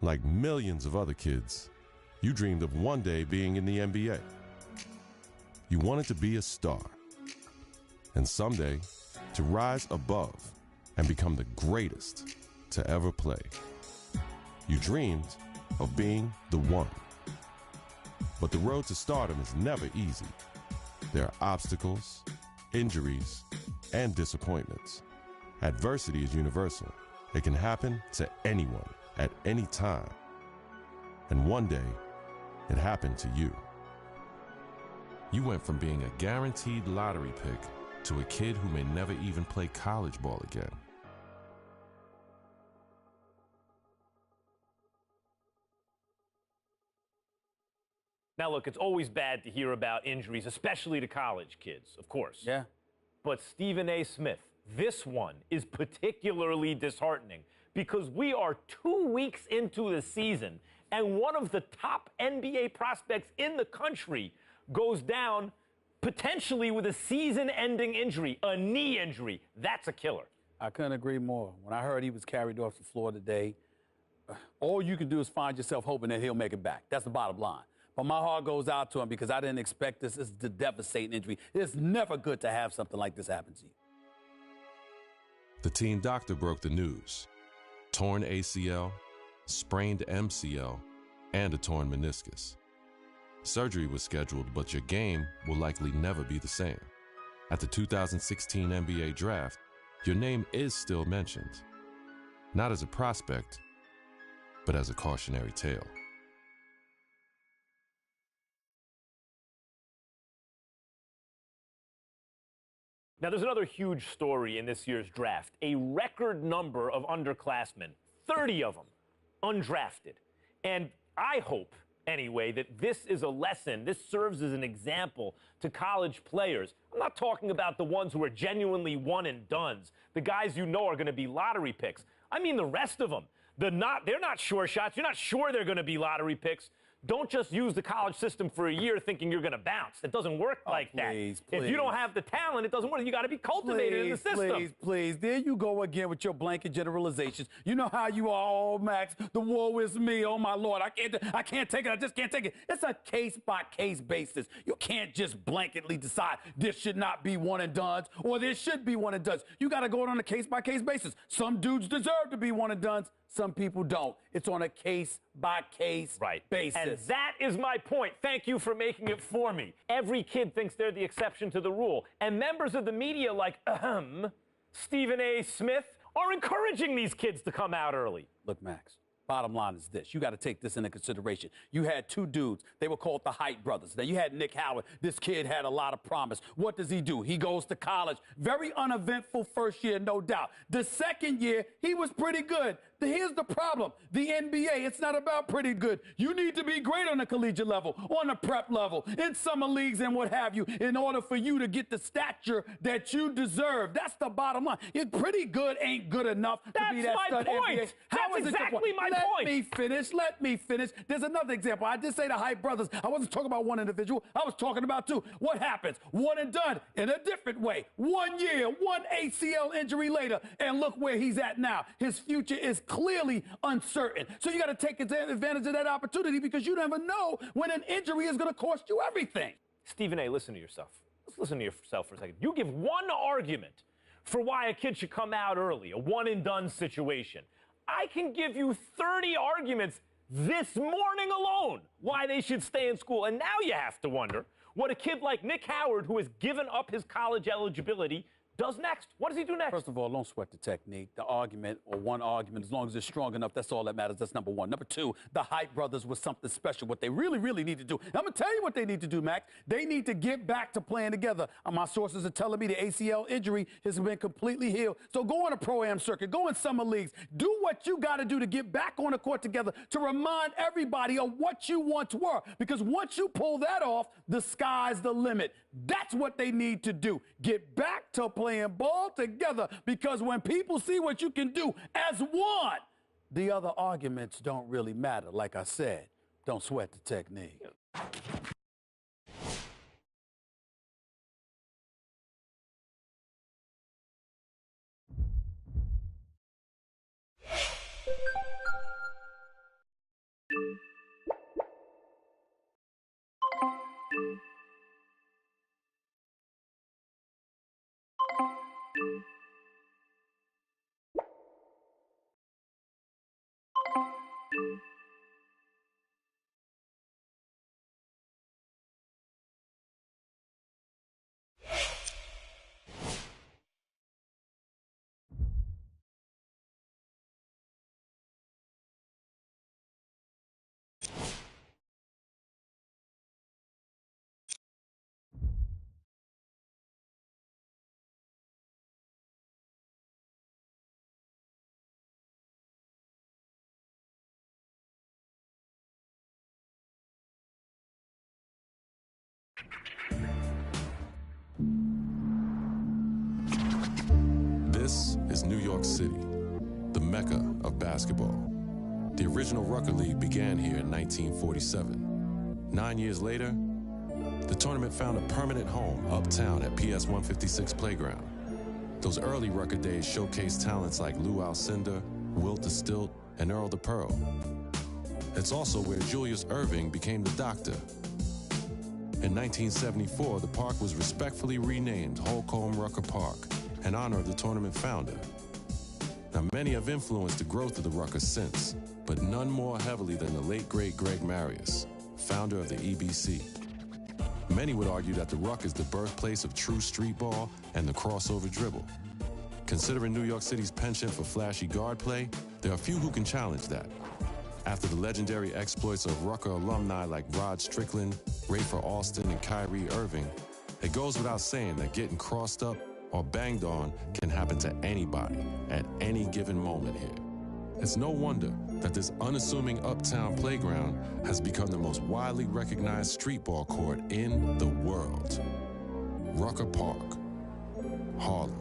Like millions of other kids, you dreamed of one day being in the NBA. You wanted to be a star, and someday to rise above and become the greatest to ever play. You dreamed of being the one. But the road to stardom is never easy. There are obstacles, injuries, and disappointments. Adversity is universal. It can happen to anyone at any time. And one day, it happened to you. You went from being a guaranteed lottery pick to a kid who may never even play college ball again. Now, look, it's always bad to hear about injuries, especially to college kids, of course. Yeah. But Stephen A. Smith, this one is particularly disheartening because we are 2 weeks into the season and one of the top NBA prospects in the country goes down potentially with a season-ending injury, a knee injury. That's a killer. I couldn't agree more. When I heard he was carried off the floor today, all you can do is find yourself hoping that he'll make it back. That's the bottom line. But my heart goes out to him because I didn't expect this. It's a devastating injury. It's never good to have something like this happen to you. The team doctor broke the news. Torn ACL, sprained MCL, and a torn meniscus. Surgery was scheduled, but your game will likely never be the same. At the 2016 NBA draft, your name is still mentioned. Not as a prospect, but as a cautionary tale. Now, there's another huge story in this year's draft. A record number of underclassmen, 30 of them, undrafted. And I hope, anyway, that this is a lesson, this serves as an example to college players. I'm not talking about the ones who are genuinely one and dones, the guys you know are going to be lottery picks. I mean the rest of them. They're not sure shots. You're not sure they're going to be lottery picks. Don't just use the college system for a year thinking you're going to bounce. It doesn't work like that. Please. If you don't have the talent, it doesn't work. You got to be cultivated in the system. Please. There you go again with your blanket generalizations. You know how you are, oh, Max. The woe is me. Oh, my Lord. I can't take it. I just can't take it. It's a case-by-case basis. You can't just blanketly decide this should not be one and dones or this should be one and dones. You got to go on a case-by-case basis. Some dudes deserve to be one and dones. Some people don't. It's on a case-by-case basis. And that is my point. Thank you for making it for me. Every kid thinks they're the exception to the rule. And members of the media like, Stephen A. Smith, are encouraging these kids to come out early. Look, Max, bottom line is this. You got to take this into consideration. You had two dudes. They were called the Height brothers. Now, you had Nick Howard. This kid had a lot of promise. What does he do? He goes to college. Very uneventful first year, no doubt. The second year, he was pretty good. Here's the problem. The NBA, it's not about pretty good. You need to be great on the collegiate level, on the prep level, in summer leagues and what have you, in order for you to get the stature that you deserve. That's the bottom line. Pretty good ain't good enough to be that stud NBA. That's exactly my point. Let me finish. There's another example. I did say the Height brothers. I wasn't talking about one individual. I was talking about two. What happens? One and done in a different way. 1 year, one ACL injury later, and look where he's at now. His future is clearly uncertain. So you got to take advantage of that opportunity because you never know when an injury is going to cost you everything. Stephen A., listen to yourself. Let's listen to yourself for a second. You give one argument for why a kid should come out early, a one-and-done situation. I can give you 30 arguments this morning alone why they should stay in school. And now you have to wonder what a kid like Nick Howard, who has given up his college eligibility, does next. What does he do next? First of all, don't sweat the technique. The argument, or one argument, as long as it's strong enough, that's all that matters. That's number one. Number two, the Height brothers was something special. What they really, really need to do. I'm going to tell you what they need to do, Max. They need to get back to playing together. My sources are telling me the ACL injury has been completely healed. So go on a pro-am circuit. Go in summer leagues. Do what you got to do to get back on the court together to remind everybody of what you once were. Because once you pull that off, the sky's the limit. That's what they need to do. Get back to playing ball together, because when people see what you can do as one, the other arguments don't really matter. Like I said, don't sweat the technique. New York City, the mecca of basketball. The original Rucker League began here in 1947. 9 years later, the tournament found a permanent home uptown at PS 156 Playground. Those early Rucker days showcased talents like Lou Alcindor, Wilt the Stilt, and Earl the Pearl. It's also where Julius Erving became the Doctor. In 1974, the park was respectfully renamed Holcomb Rucker Park in honor of the tournament founder. Now, many have influenced the growth of the Rucker since, but none more heavily than the late, great Greg Marius, founder of the EBC. Many would argue that the Ruck is the birthplace of true street ball and the crossover dribble. Considering New York City's penchant for flashy guard play, there are few who can challenge that. After the legendary exploits of Rucker alumni like Rod Strickland, Rafer Alston, and Kyrie Irving, it goes without saying that getting crossed up or banged on can happen to anybody at any given moment here. It's no wonder that this unassuming uptown playground has become the most widely recognized street ball court in the world. Rucker Park, Harlem.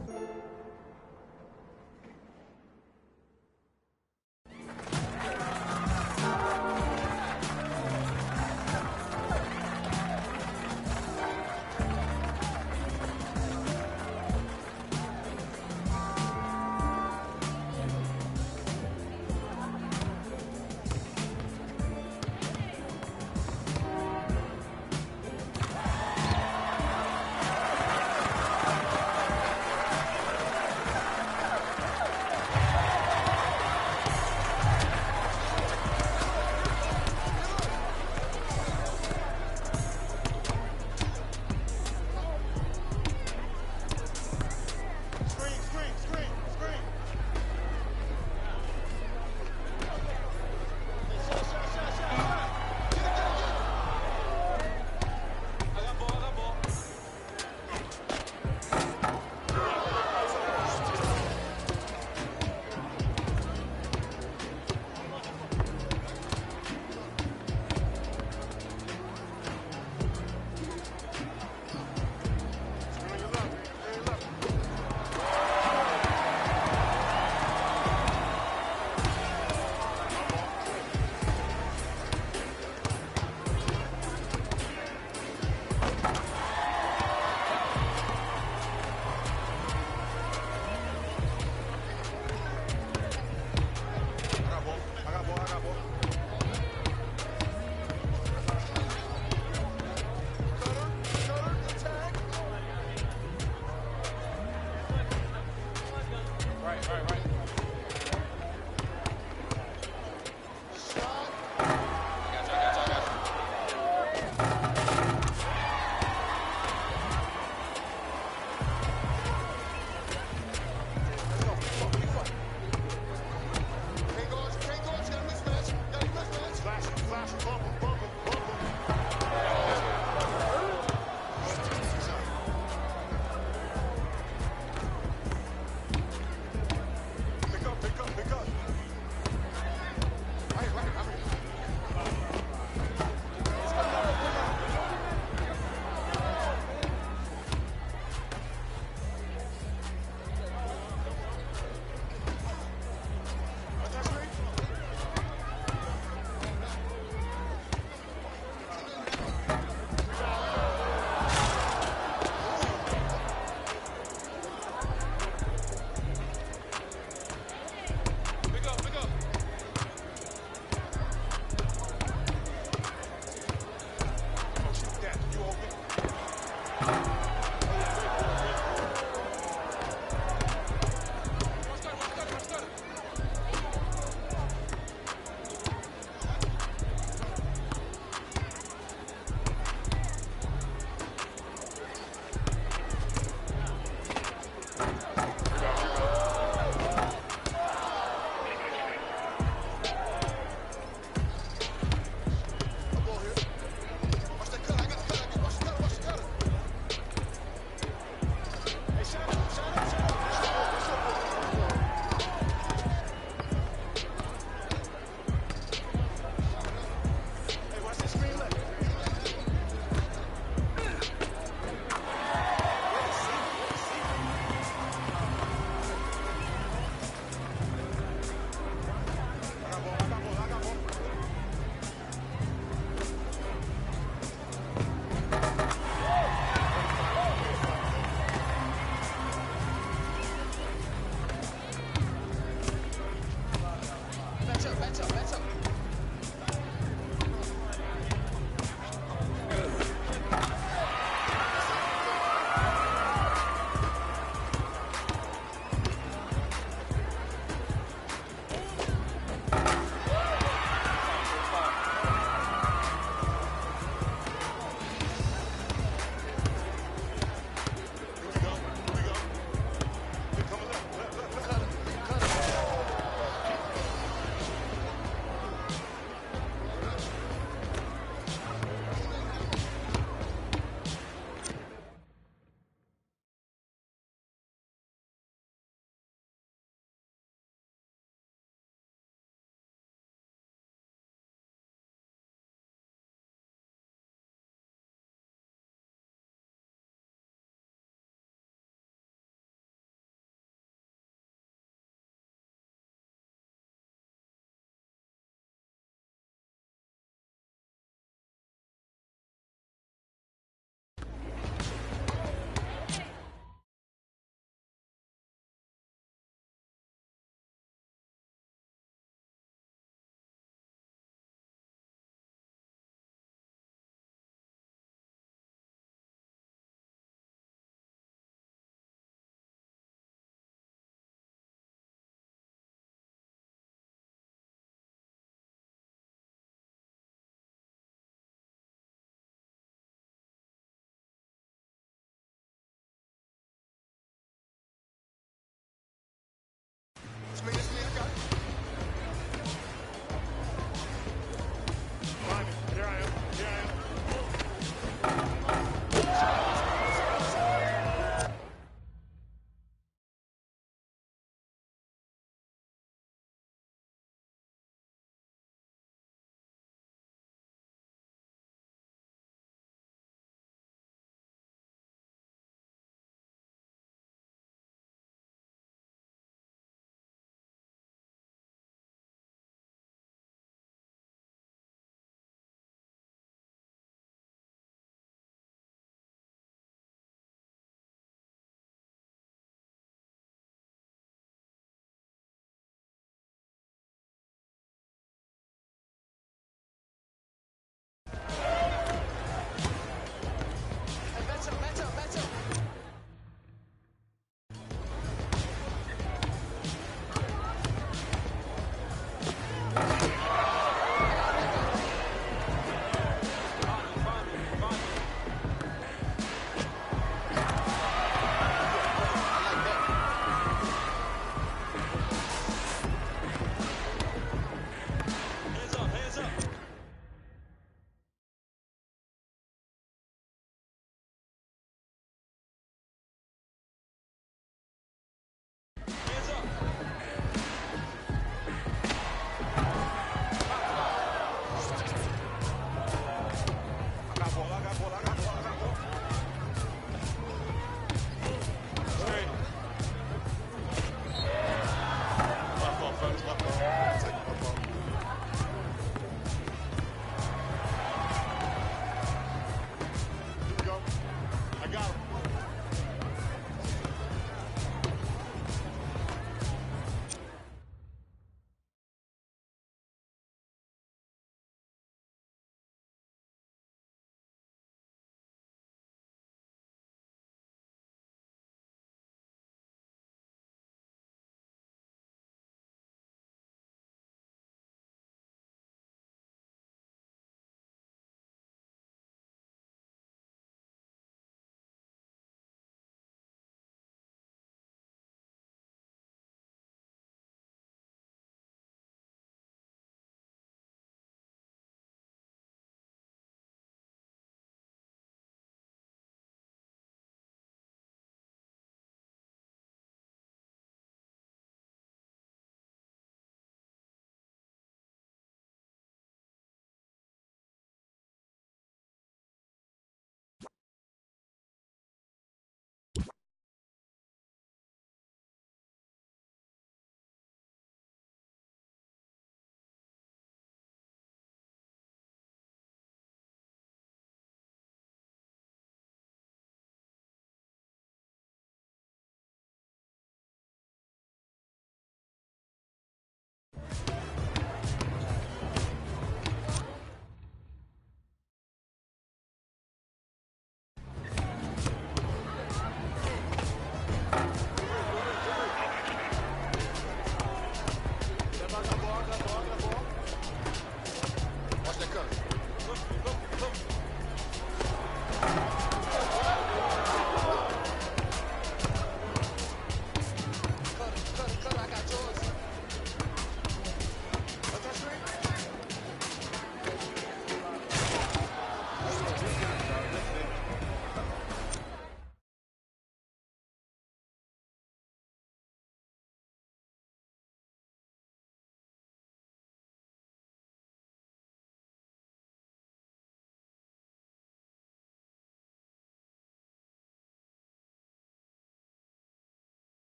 got him.